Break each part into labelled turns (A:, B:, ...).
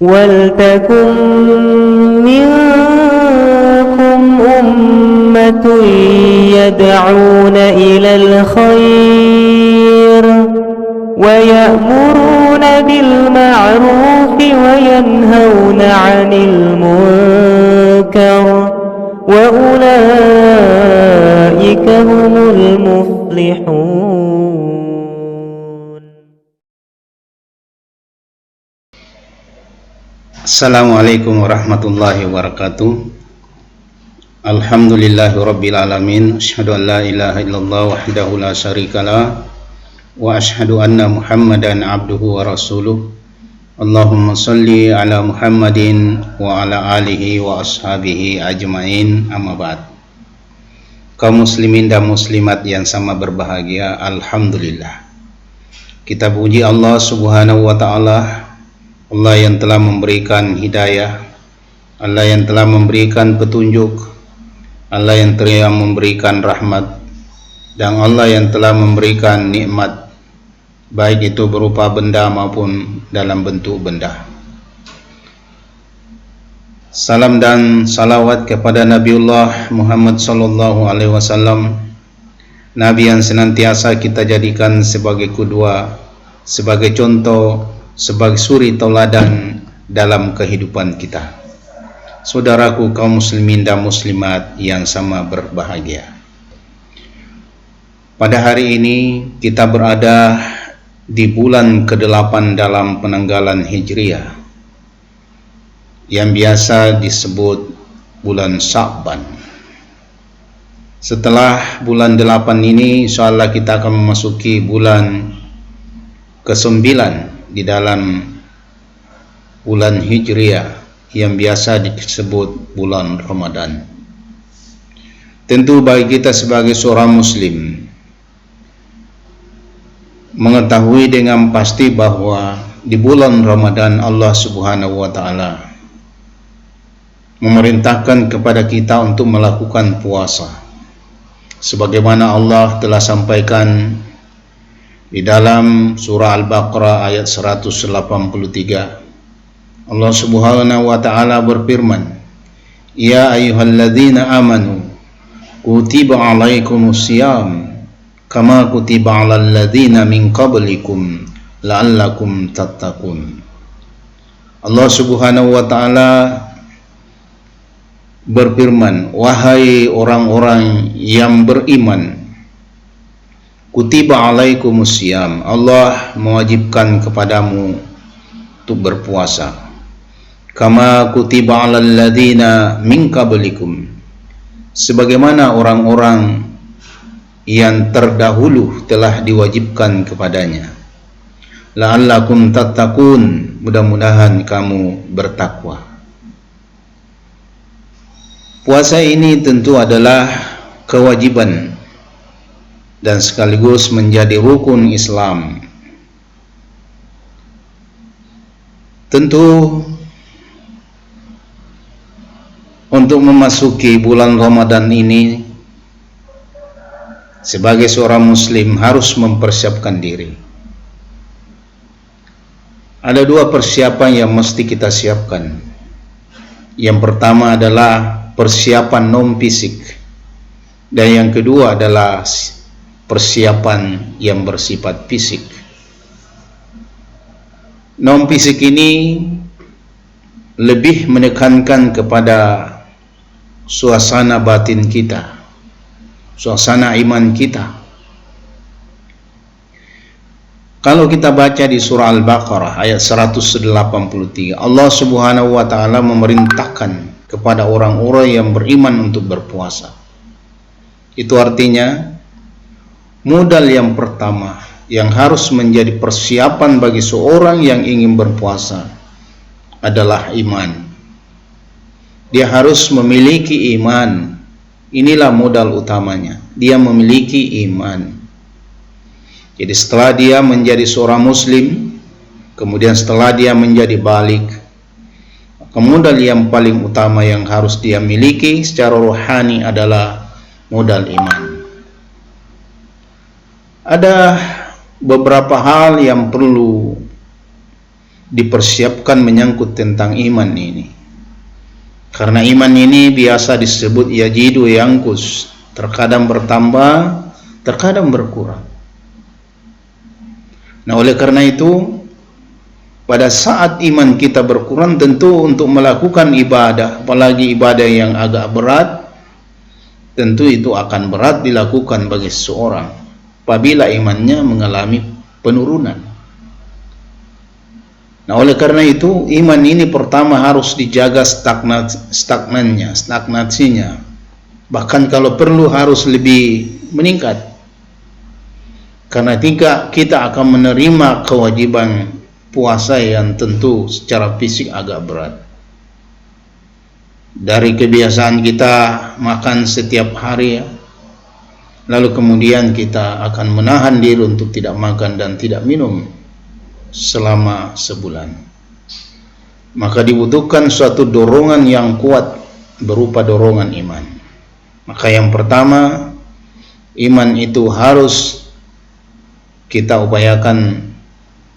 A: وَلْتَكُنْ مِنْكُمْ أُمَّةٌ يَدْعُونَ إِلَى الْخَيْرِ وَيَأْمُرُونَ بِالْمَعْرُوفِ وَيَنْهَوْنَ عَنِ الْمُنْكَرِ وَأُولَئِكَ هُمُ الْمُفْلِحُونَ.
B: Assalamualaikum warahmatullahi wabarakatuh. Alhamdulillahirabbil alamin. Asyhadu an la ilaha illallah wahdahu la syarikalah wa asyhadu anna Muhammadan abduhu wa rasuluh. Allahumma shalli ala Muhammadin wa ala alihi wa ashabihi ajmain. Amma ba'd. Kaum muslimin dan muslimat yang sama berbahagia, alhamdulillah. Kita puji Allah Subhanahu wa taala, Allah yang telah memberikan hidayah, Allah yang telah memberikan petunjuk, Allah yang telah memberikan rahmat, dan Allah yang telah memberikan nikmat, baik itu berupa benda maupun dalam bentuk benda. Salam dan salawat kepada Nabiullah Muhammad sallallahu alaihi wasallam, Nabi yang senantiasa kita jadikan sebagai qudwah, sebagai contoh, sebagai suri tauladan dalam kehidupan kita. Saudaraku kaum muslimin dan muslimat yang sama berbahagia, pada hari ini kita berada di bulan ke-8 dalam penanggalan Hijriah yang biasa disebut bulan Sya'ban. Setelah bulan 8 ini, insyaallah kita akan memasuki bulan ke-9 di dalam bulan Hijriah yang biasa disebut bulan Ramadan. Tentu bagi kita sebagai seorang muslim mengetahui dengan pasti bahwa di bulan Ramadan Allah Subhanahu wa taala memerintahkan kepada kita untuk melakukan puasa, sebagaimana Allah telah sampaikan di dalam surah Al-Baqarah ayat 183. Allah Subhanahu wa taala berfirman, "Ya ayyuhalladzina amanu kutiba alaikumusiyam kama kutiba 'alal ladzina min qablikum la'allakum tattaqun." Allah Subhanahu wa taala berfirman, "Wahai orang-orang yang beriman, kutiba alaikumusiyam, Allah mewajibkan kepadamu untuk berpuasa. Kama kutiba 'alal ladzina min qablikum, sebagaimana orang-orang yang terdahulu telah diwajibkan kepadanya. La'allakum tattaqun, mudah-mudahan kamu bertakwa." Puasa ini tentu adalah kewajiban dan sekaligus menjadi rukun Islam. Tentu untuk memasuki bulan Ramadan ini, sebagai seorang muslim harus mempersiapkan diri. Ada dua persiapan yang mesti kita siapkan. Yang pertama adalah persiapan non fisik, dan yang kedua adalah persiapan yang bersifat fisik. Non fisik ini lebih menekankan kepada suasana batin kita, suasana iman kita. Kalau kita baca di surah Al-Baqarah ayat 183, Allah Subhanahu wa taala memerintahkan kepada orang-orang yang beriman untuk berpuasa. Itu artinya modal yang pertama yang harus menjadi persiapan bagi seorang yang ingin berpuasa adalah iman. Dia harus memiliki iman. Inilah modal utamanya. Dia memiliki iman. Jadi setelah dia menjadi seorang muslim, kemudian setelah dia menjadi balik, modal yang paling utama yang harus dia miliki secara rohani adalah modal iman. Ada beberapa hal yang perlu dipersiapkan menyangkut tentang iman ini. Karena iman ini biasa disebut yajidu yangkus, terkadang bertambah, terkadang berkurang. Nah, oleh karena itu, pada saat iman kita berkurang, tentu untuk melakukan ibadah, apalagi ibadah yang agak berat, tentu itu akan berat dilakukan bagi seseorang apabila imannya mengalami penurunan. Nah, oleh karena itu, iman ini pertama harus dijaga stagnasinya. Bahkan kalau perlu harus lebih meningkat. Karena kita akan menerima kewajiban puasa yang tentu secara fisik agak berat. Dari kebiasaan kita makan setiap hari, lalu kemudian kita akan menahan diri untuk tidak makan dan tidak minum selama sebulan. Maka dibutuhkan suatu dorongan yang kuat berupa dorongan iman. Maka yang pertama, iman itu harus kita upayakan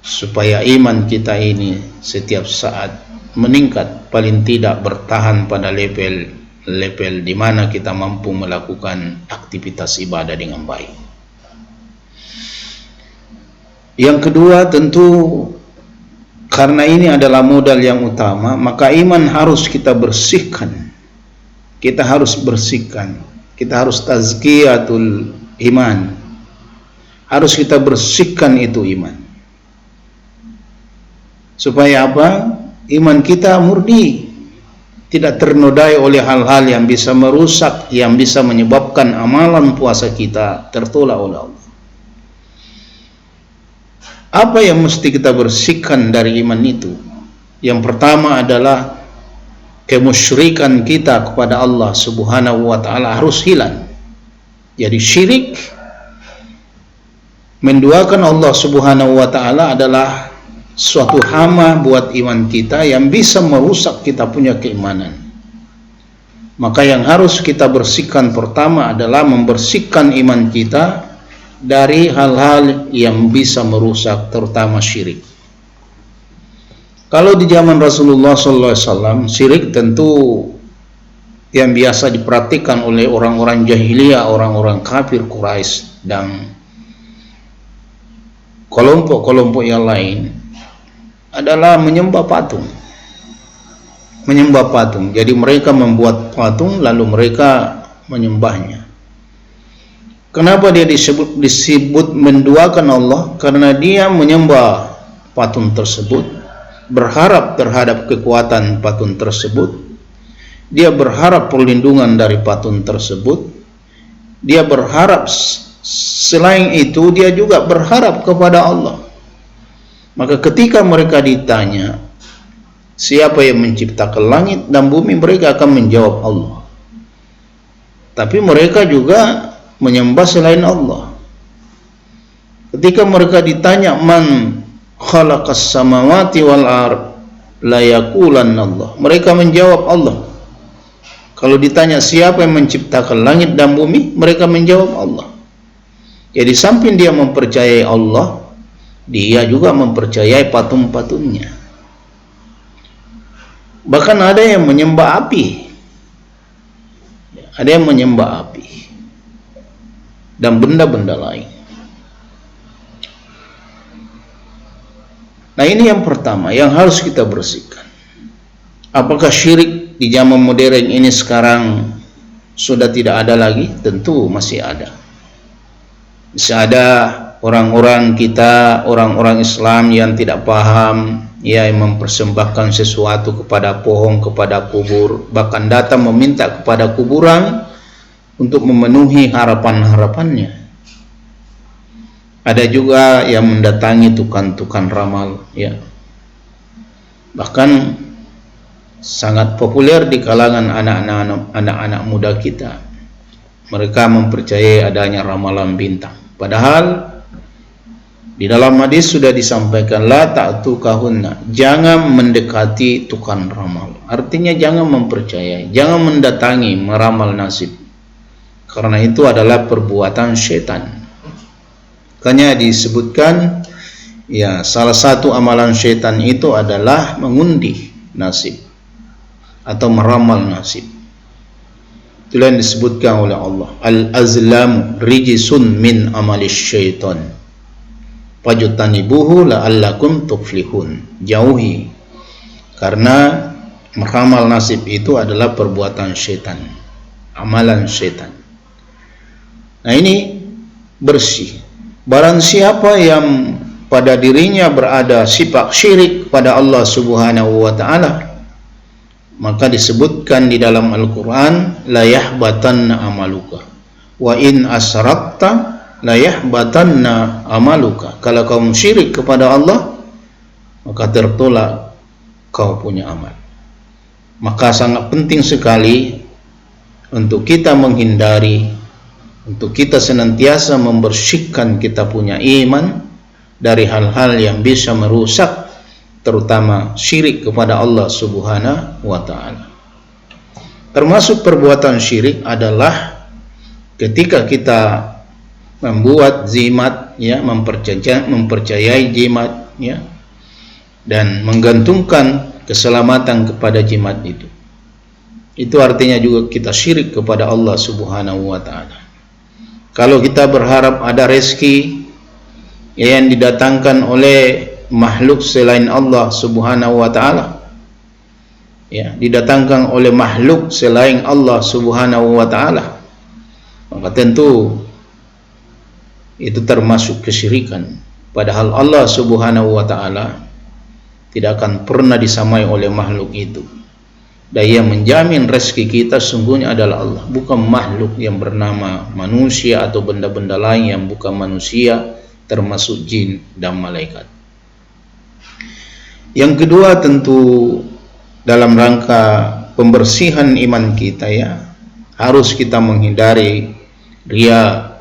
B: supaya iman kita ini setiap saat meningkat, paling tidak bertahan pada level di mana kita mampu melakukan aktivitas ibadah dengan baik. Yang kedua, tentu karena ini adalah modal yang utama, maka iman harus kita bersihkan. Kita harus bersihkan. Kita harus tazkiyatul iman. Harus kita bersihkan itu iman. Supaya apa? Iman kita murni, tidak ternodai oleh hal-hal yang bisa merusak, yang bisa menyebabkan amalan puasa kita tertolak oleh Allah. Apa yang mesti kita bersihkan dari iman itu? Yang pertama adalah kemusyrikan kita kepada Allah Subhanahu wa ta'ala harus hilang. Jadi syirik, menduakan Allah Subhanahu wa ta'ala adalah suatu hama buat iman kita yang bisa merusak kita punya keimanan. Maka yang harus kita bersihkan pertama adalah membersihkan iman kita dari hal-hal yang bisa merusak, terutama syirik. Kalau di zaman Rasulullah SAW, syirik tentu yang biasa diperhatikan oleh orang-orang jahiliyah, orang-orang kafir Quraisy dan kelompok-kelompok yang lain adalah menyembah patung. Menyembah patung. Jadi mereka membuat patung lalu mereka menyembahnya. Kenapa dia disebut menduakan Allah? Karena dia menyembah patung tersebut, berharap terhadap kekuatan patung tersebut. Dia berharap perlindungan dari patung tersebut. Dia berharap, selain itu dia juga berharap kepada Allah. Maka ketika mereka ditanya siapa yang menciptakan langit dan bumi, mereka akan menjawab Allah. Tapi mereka juga menyembah selain Allah. Ketika mereka ditanya man khalaqas samawati wal ard la yaqulanna Allah, mereka menjawab Allah. Kalau ditanya siapa yang menciptakan langit dan bumi, mereka menjawab Allah. Jadi samping dia mempercayai Allah, dia juga mempercayai patung-patungnya. Bahkan ada yang menyembah api. Ada yang menyembah api dan benda-benda lain. Nah, ini yang pertama yang harus kita bersihkan. Apakah syirik di zaman modern ini sekarang sudah tidak ada lagi? Tentu masih ada. Masih ada orang-orang kita, orang-orang Islam yang tidak paham, yang mempersembahkan sesuatu kepada pohon, kepada kubur, bahkan datang meminta kepada kuburan untuk memenuhi harapan-harapannya. Ada juga yang mendatangi tukang-tukang ramal, ya. Bahkan sangat populer di kalangan anak-anak muda kita. Mereka mempercayai adanya ramalan bintang. Padahal di dalam hadis sudah disampaikan la ta'tukahunna, jangan mendekati tukang ramal. Artinya jangan mempercayai, jangan mendatangi meramal nasib. Karena itu adalah perbuatan syaitan. Makanya disebutkan Ya, salah satu amalan syaitan itu adalah mengundi nasib atau meramal nasib. Itulah yang disebutkan oleh Allah, al-azlamu rijisun min amalis syaitan fajtanibuhu la'allakum tuflihun. Jauhi, karena meramal nasib itu adalah perbuatan syaitan, amalan syaitan. Nah, ini bersih. Barang siapa yang pada dirinya berada sifat syirik pada Allah Subhanahu wa ta'ala, maka disebutkan di dalam Al-Quran, la yahbatanna amaluka wa in asrakta la yahbatanna amaluka. Kalau kamu syirik kepada Allah, maka tertolak kau punya amal. Maka sangat penting sekali untuk kita menghindari, untuk kita senantiasa membersihkan kita punya iman dari hal-hal yang bisa merusak, terutama syirik kepada Allah Subhanahu wa ta'ala. Termasuk perbuatan syirik adalah ketika kita membuat jimat, ya, mempercayai jimat, ya, dan menggantungkan keselamatan kepada jimat itu. Itu artinya juga kita syirik kepada Allah Subhanahu wa ta'ala. Kalau kita berharap ada rezeki yang didatangkan oleh makhluk selain Allah Subhanahu wa ta'ala, ya, didatangkan oleh makhluk selain Allah Subhanahu wa ta'ala, maka tentu itu termasuk kesyirikan. Padahal Allah Subhanahu wa ta'ala tidak akan pernah disamai oleh makhluk itu. Dan yang menjamin rezeki kita sungguhnya adalah Allah, bukan makhluk yang bernama manusia atau benda-benda lain yang bukan manusia, termasuk jin dan malaikat. Yang kedua, tentu dalam rangka pembersihan iman kita, ya, harus kita menghindari riya.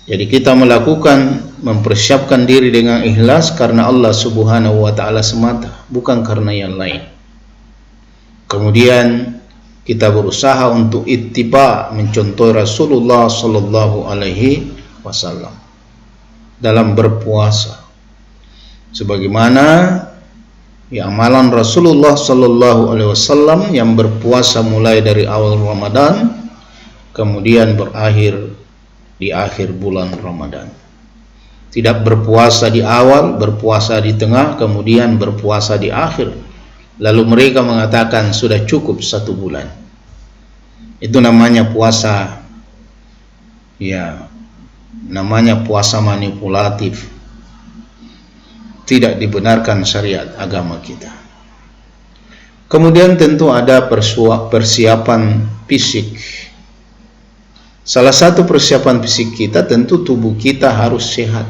B: Jadi kita mempersiapkan diri dengan ikhlas karena Allah Subhanahu wa ta'ala semata, bukan karena yang lain. Kemudian kita berusaha untuk ittiba, mencontoh Rasulullah sallallahu alaihi wasallam dalam berpuasa, sebagaimana ya amalan Rasulullah sallallahu alaihi wasallam yang berpuasa mulai dari awal Ramadan kemudian berakhir di akhir bulan Ramadan. Tidak berpuasa di awal, berpuasa di tengah, kemudian berpuasa di akhir, lalu mereka mengatakan sudah cukup 1 bulan. Itu namanya puasa, ya, namanya puasa manipulatif. Tidak dibenarkan syariat agama kita. Kemudian tentu ada persiapan fisik. Salah satu persiapan fisik kita tentu tubuh kita harus sehat,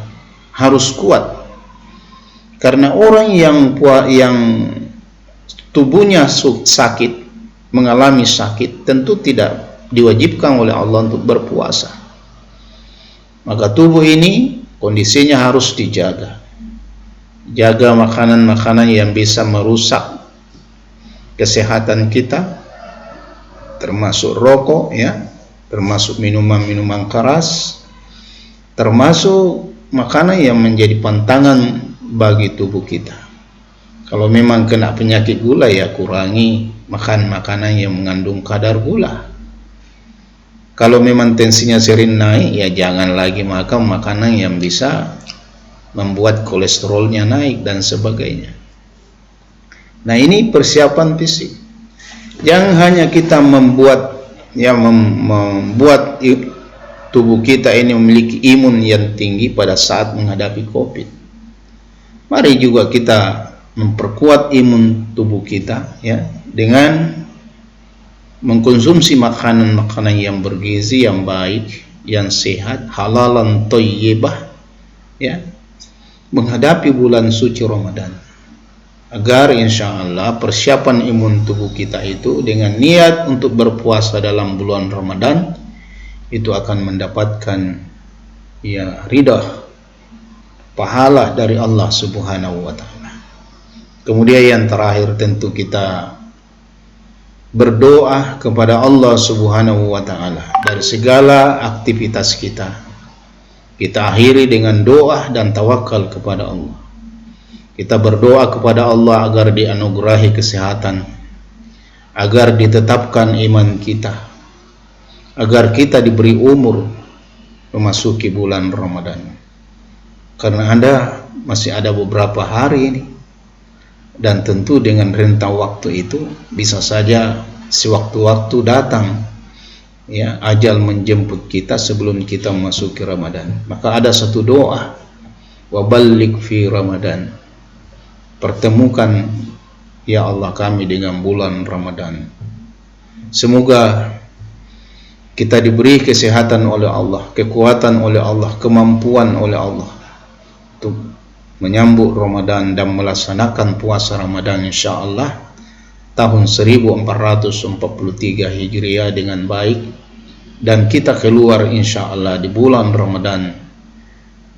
B: harus kuat. Karena orang yang tubuhnya sakit, mengalami sakit, tentu tidak diwajibkan oleh Allah untuk berpuasa. Maka tubuh ini kondisinya harus dijaga. Jaga makanan-makanan yang bisa merusak kesehatan kita, termasuk rokok, ya, termasuk minuman-minuman keras, termasuk makanan yang menjadi pantangan bagi tubuh kita. Kalau memang kena penyakit gula, ya kurangi makan makanan yang mengandung kadar gula. Kalau memang tensinya sering naik, ya jangan lagi makan makanan yang bisa membuat kolesterolnya naik dan sebagainya. Nah, ini persiapan fisik. Jangan hanya kita membuat tubuh kita ini memiliki imun yang tinggi pada saat menghadapi COVID. Mari juga kita memperkuat imun tubuh kita, ya, dengan mengkonsumsi makanan-makanan yang bergizi, yang baik, yang sehat, halalan thayyibah, ya, menghadapi bulan suci Ramadan, agar insya Allah persiapan imun tubuh kita itu dengan niat untuk berpuasa dalam bulan Ramadan itu akan mendapatkan, ya, ridha, pahala dari Allah Subhanahu wa ta'ala. Kemudian yang terakhir tentu kita berdoa kepada Allah Subhanahu wa ta'ala dari segala aktivitas kita, Kita akhiri dengan doa dan tawakal kepada Allah. Kita berdoa kepada Allah agar dianugerahi kesehatan, agar ditetapkan iman kita, agar kita diberi umur memasuki bulan Ramadan. Karena masih ada beberapa hari ini, dan tentu dengan rentang waktu itu bisa saja sewaktu-waktu datang ya ajal menjemput kita sebelum kita memasuki Ramadan. Maka ada satu doa, wa balligh fi Ramadan, pertemukan ya Allah kami dengan bulan Ramadan. Semoga kita diberi kesehatan oleh Allah, kekuatan oleh Allah, kemampuan oleh Allah untuk menyambut Ramadan dan melaksanakan puasa Ramadan insyaallah tahun 1443 Hijriah dengan baik, dan kita keluar insyaallah di bulan Ramadan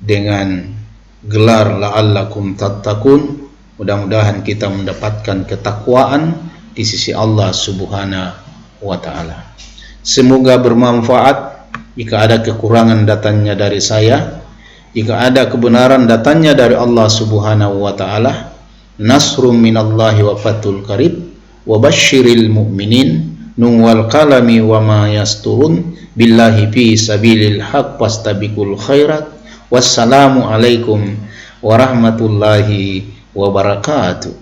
B: dengan gelar la'allakum tattaqun. Mudah-mudahan kita mendapatkan ketakwaan di sisi Allah Subhanahu wa ta'ala. Semoga bermanfaat. Jika ada kekurangan datangnya dari saya, jika ada kebenaran datangnya dari Allah Subhanahu wa ta'ala. Nasrum minallahi wa fathul qarib wa basyiril mu'minin. Nun wal qalami wa ma yasturun. Billahi fi sabilil haq fastabiqul khairat. Wassalamu alaikum warahmatullahi wabarakatuh.